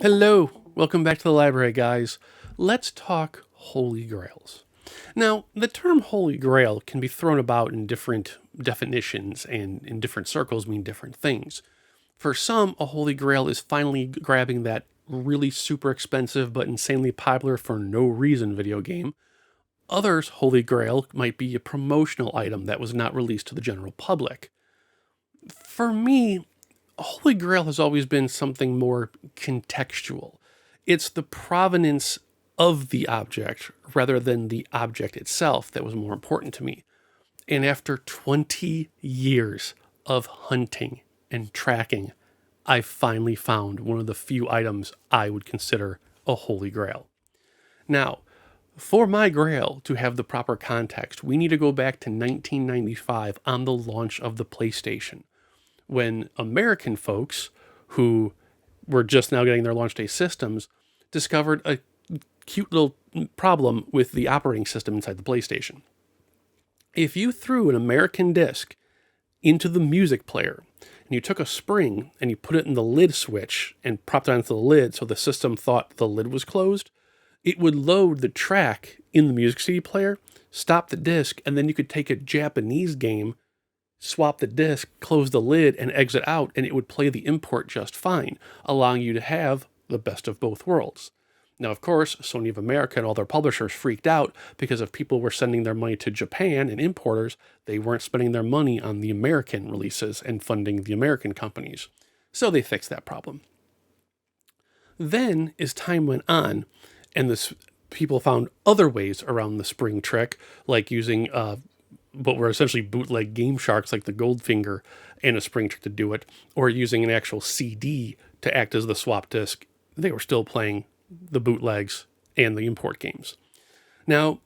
Hello, welcome back to the library, guys. Let's talk Holy Grails. Now, the term Holy Grail can be thrown about in different definitions and in different circles mean different things. For some, a Holy Grail is finally grabbing that really super expensive but insanely popular for no reason video game. Others, Holy Grail might be a promotional item that was not released to the general public. For me, Holy Grail has always been something more contextual. It's the provenance of the object rather than the object itself that was more important to me. And after 20 years of hunting and tracking, I finally found one of the few items I would consider a Holy Grail. Now, for my Grail to have the proper context, we need to go back to 1995 on the launch of the PlayStation, when American folks who were just now getting their launch day systems discovered a cute little problem with the operating system inside the PlayStation. If you threw an American disc into the music player and you took a spring and you put it in the lid switch and propped it onto the lid so the system thought the lid was closed, it would load the track in the music CD player, stop the disc, and then you could take a Japanese game, swap the disc, close the lid, and exit out, and it would play the import just fine, allowing you to have the best of both worlds. Now, of course, Sony of America and all their publishers freaked out because if people were sending their money to Japan and importers, they weren't spending their money on the American releases and funding the American companies. So they fixed that problem. Then, as time went on, and people found other ways around the spring trick, like using what were essentially bootleg Game Sharks like the Goldfinger and a spring trick to do it, or using an actual CD to act as the swap disc, they were still playing the bootlegs and the import games. Now,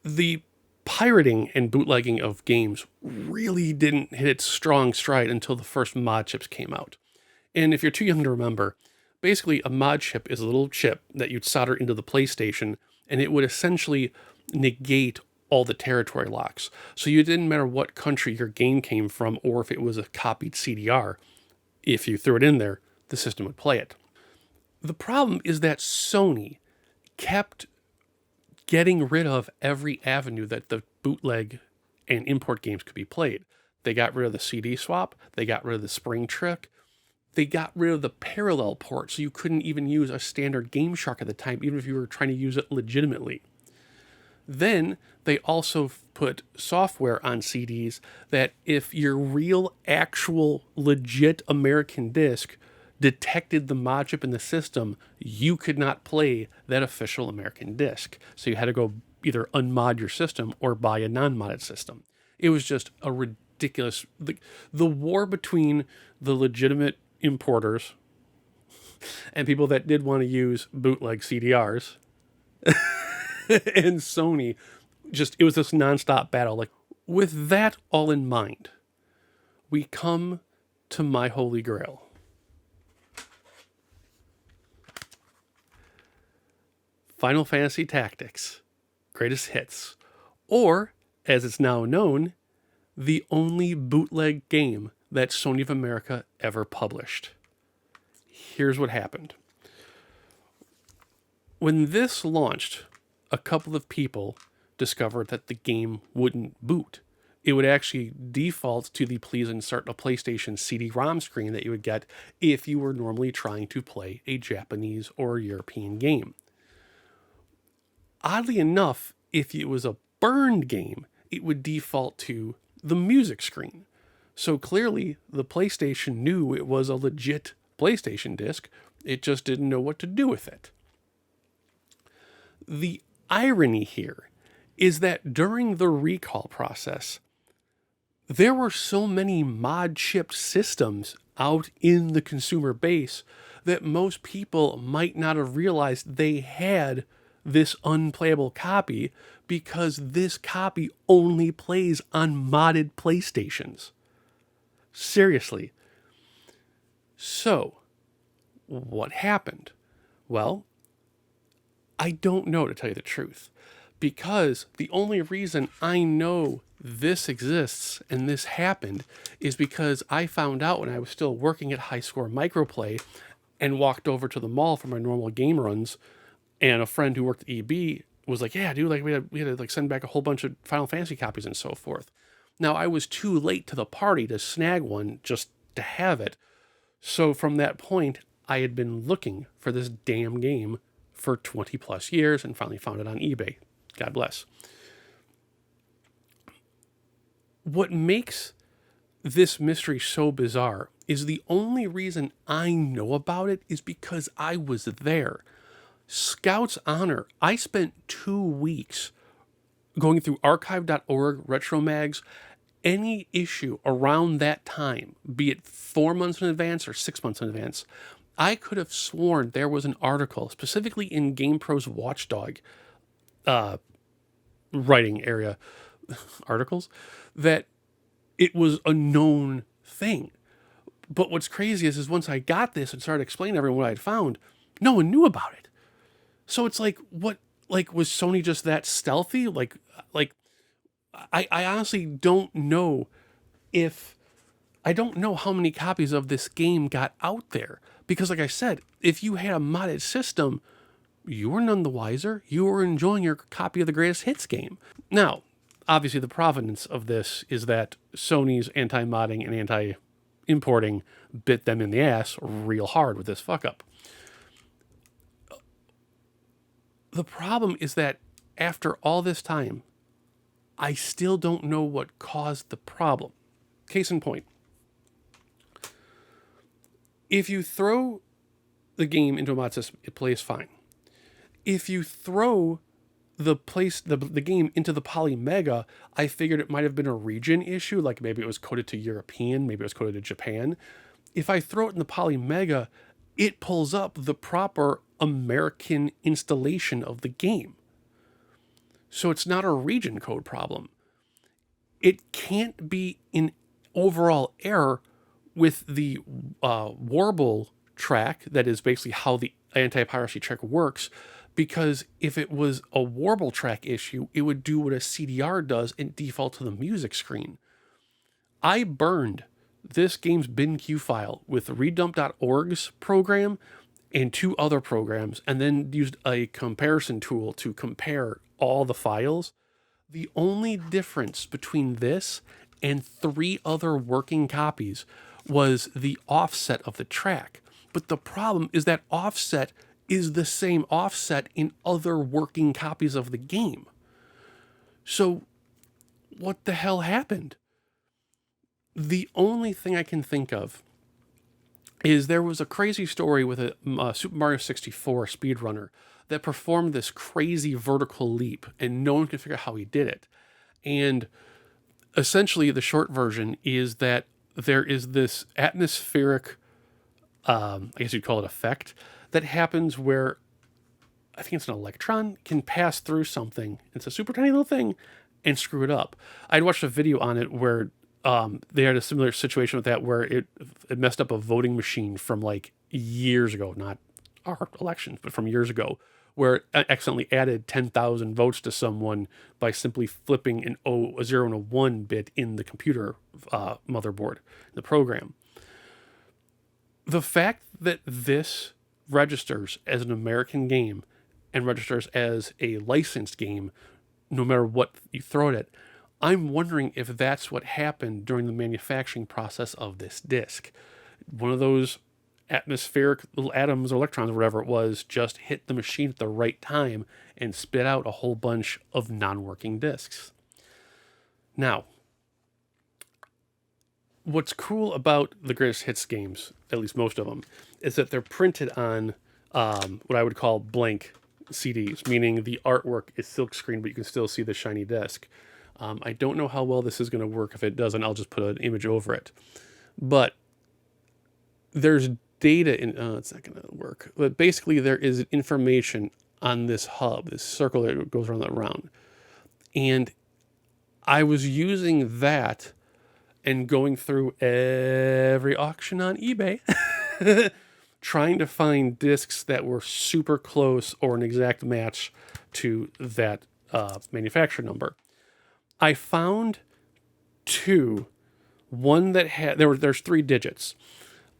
the pirating and bootlegging of games really didn't hit its strong stride until the first mod chips came out. And if you're too young to remember, basically a mod chip is a little chip that you'd solder into the PlayStation, and it would essentially negate all the territory locks. So you didn't matter what country your game came from or if it was a copied CDR. If you threw it in there, the system would play it. The problem is that Sony kept getting rid of every avenue that the bootleg and import games could be played. They got rid of the CD swap, they got rid of the spring trick, they got rid of the parallel port, so you couldn't even use a standard Game Shark at the time, even if you were trying to use it legitimately. Then they also put software on CDs that if your real, actual, legit American disc detected the mod chip in the system, you could not play that official American disc. So you had to go either unmod your system or buy a non-modded system. It was just a ridiculous... The war between the legitimate importers and people that did want to use bootleg CDRs and Sony, it was this nonstop battle. Like, with that all in mind, we come to my Holy Grail. Final Fantasy Tactics, Greatest Hits, or, as it's now known, the only bootleg game that Sony of America ever published. Here's what happened. When this launched, a couple of people discovered that the game wouldn't boot. It would actually default to the please insert a PlayStation CD-ROM screen that you would get if you were normally trying to play a Japanese or European game. Oddly enough, if it was a burned game, it would default to the music screen. So clearly, the PlayStation knew it was a legit PlayStation disc. It just didn't know what to do with it. The irony here is that during the recall process, there were so many mod-chipped systems out in the consumer base that most people might not have realized they had this unplayable copy because this copy only plays on modded PlayStations. Seriously. So, what happened? Well, I don't know, to tell you the truth, because the only reason I know this exists and this happened is because I found out when I was still working at High Score Microplay and walked over to the mall for my normal game runs. And a friend who worked at EB was like, yeah, dude, like we had to like send back a whole bunch of Final Fantasy copies and so forth. Now I was too late to the party to snag one just to have it. So from that point, I had been looking for this damn game for 20 plus years and finally found it on eBay. God bless. What makes this mystery so bizarre is the only reason I know about it is because I was there. Scout's Honor, I spent 2 weeks going through archive.org, retro mags, any issue around that time, be it 4 months in advance or 6 months in advance. I could have sworn there was an article, specifically in GamePro's Watchdog writing area, articles, that it was a known thing. But what's crazy is once I got this and started explaining to everyone what I'd found, no one knew about it. So it's like, what, like, was Sony just that stealthy? Like, I honestly don't know I don't know how many copies of this game got out there. Because like I said, if you had a modded system, you were none the wiser. You were enjoying your copy of the greatest hits game. Now, obviously the provenance of this is that Sony's anti-modding and anti-importing bit them in the ass real hard with this fuck up. The problem is that after all this time, I still don't know what caused the problem. Case in point, if you throw the game into a mod system, it plays fine. If you throw the game into the Polymega, I figured it might have been a region issue, like maybe it was coded to European, maybe it was coded to Japan. If I throw it in the Polymega, it pulls up the proper American installation of the game. So it's not a region code problem. It can't be an overall error with the Warble track, that is basically how the anti-piracy track works, because if it was a Warble track issue, it would do what a CDR does and default to the music screen. I burned this game's binq file with redump.org's program and 2 other programs, and then used a comparison tool to compare all the files. The only difference between this and 3 other working copies was the offset of the track. But the problem is that offset is the same offset in other working copies of the game. So what the hell happened? The only thing I can think of is there was a crazy story with a Super Mario 64 speedrunner that performed this crazy vertical leap, and no one could figure out how he did it. And essentially the short version is that there is this atmospheric, I guess you'd call it effect, that happens where I think it's an electron can pass through something. It's a super tiny little thing and screw it up. I'd watched a video on it where they had a similar situation with that, where it messed up a voting machine from like years ago, not our elections, but from years ago, where it accidentally added 10,000 votes to someone by simply flipping a 0 and a 1 bit in the computer motherboard, the program. The fact that this registers as an American game and registers as a licensed game, no matter what you throw at it, I'm wondering if that's what happened during the manufacturing process of this disc. One of those atmospheric little atoms or electrons or whatever it was just hit the machine at the right time and spit out a whole bunch of non-working discs. Now, what's cool about the greatest hits games, at least most of them, is that they're printed on what I would call blank CDs, meaning the artwork is silkscreen, but you can still see the shiny disc. I don't know how well this is going to work. If it doesn't, I'll just put an image over it. But there's data in, it's not going to work. But basically there is information on this hub, this circle that goes around. And I was using that and going through every auction on eBay, trying to find discs that were super close or an exact match to that manufacturer number. I found 2. One that had, there's 3 digits.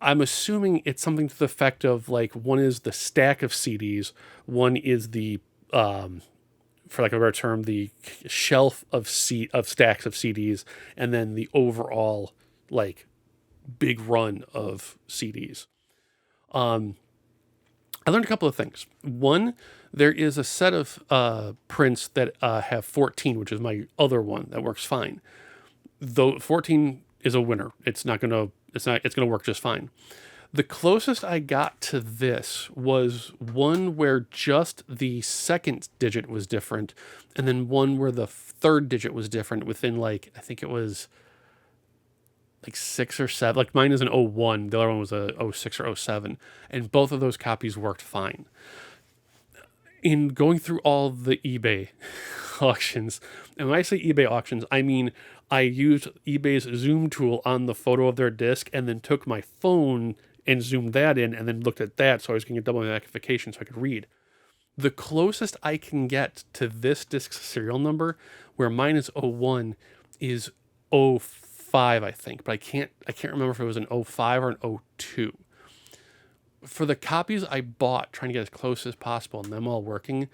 I'm assuming it's something to the effect of like one is the stack of CDs, one is the for lack of a better term, the shelf of stacks of CDs, and then the overall like big run of CDs. I learned a couple of things. One, there is a set of prints that have 14, which is my other one that works fine. Though 14 is a winner. It's gonna work just fine. The closest I got to this was one where just the second digit was different, and then one where the third digit was different within like, I think it was like 6 or 7. Like mine is an 01, the other one was a 06 or 07, and both of those copies worked fine. In going through all the eBay auctions, and when I say eBay auctions, I mean I used eBay's zoom tool on the photo of their disc and then took my phone and zoomed that in and then looked at that so I was getting a double magnification so I could read. The closest I can get to this disc's serial number, where mine is 01, is 05, I think, but I can't remember if it was an 05 or an 02. For the copies I bought, trying to get as close as possible and them all working,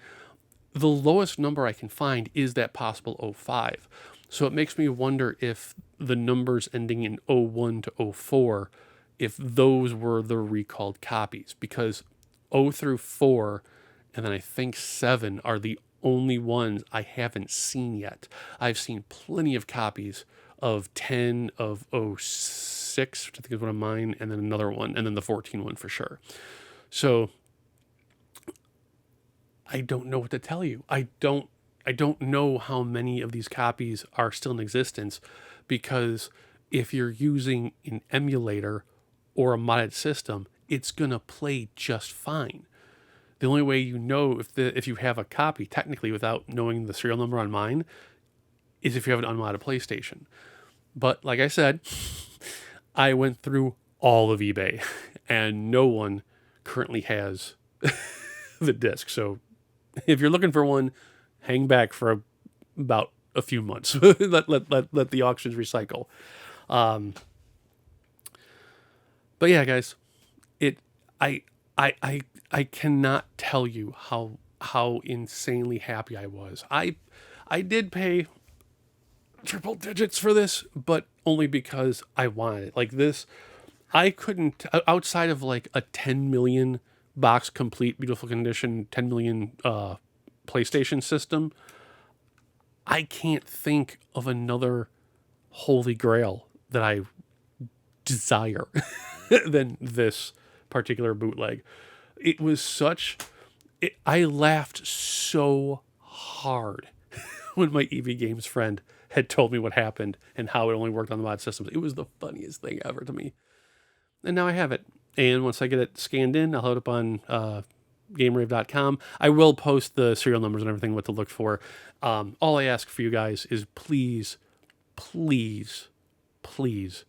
the lowest number I can find is that possible 05. So it makes me wonder if the numbers ending in 01 to 04, if those were the recalled copies, because 0 through 4 and then I think 7 are the only ones I haven't seen yet. I've seen plenty of copies of 10, of 06, which I think is one of mine, and then another one, and then the 14 one for sure. So I don't know what to tell you. I don't know how many of these copies are still in existence, because if you're using an emulator or a modded system, it's going to play just fine. The only way you know if you have a copy, technically, without knowing the serial number on mine, is if you have an unmodded PlayStation. But like I said, I went through all of eBay, and no one currently has the disc. So if you're looking for one, hang back for about a few months. let the auctions recycle. But yeah, guys, I cannot tell you how insanely happy I was. I did pay triple digits for this, but only because I wanted it. Like this, I couldn't, outside of like a 10 million box complete, beautiful condition, 10 million PlayStation system, I can't think of another Holy Grail that I desire than this particular bootleg. It was I laughed so hard when my EV Games friend had told me what happened and how it only worked on the mod systems. It was the funniest thing ever to me. And now I have it. And once I get it scanned in, I'll load it up on Game-Rave.com. I will post the serial numbers and everything, what to look for. All I ask for you guys is please, please, please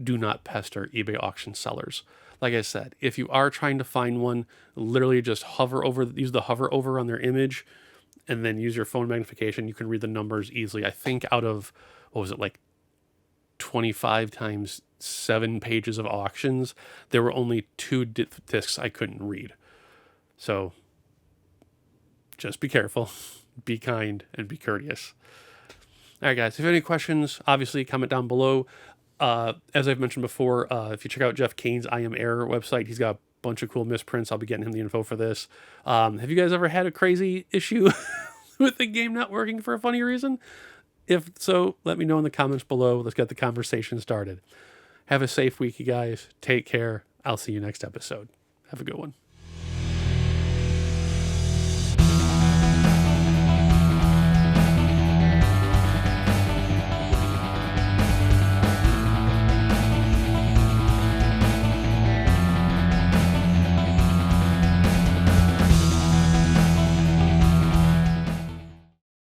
do not pester eBay auction sellers. Like I said, if you are trying to find one, literally just use the hover over on their image and then use your phone magnification. You can read the numbers easily. I think out of, what was it, like 25 times 7 pages of auctions, there were only 2 discs I couldn't read. So just be careful, be kind, and be courteous. All right, guys, if you have any questions, obviously comment down below. As I've mentioned before, if you check out Jeff Kane's I Am Error website, he's got a bunch of cool misprints. I'll be getting him the info for this. Have you guys ever had a crazy issue with the game not working for a funny reason? If so, let me know in the comments below. Let's get the conversation started. Have a safe week, you guys. Take care. I'll see you next episode. Have a good one.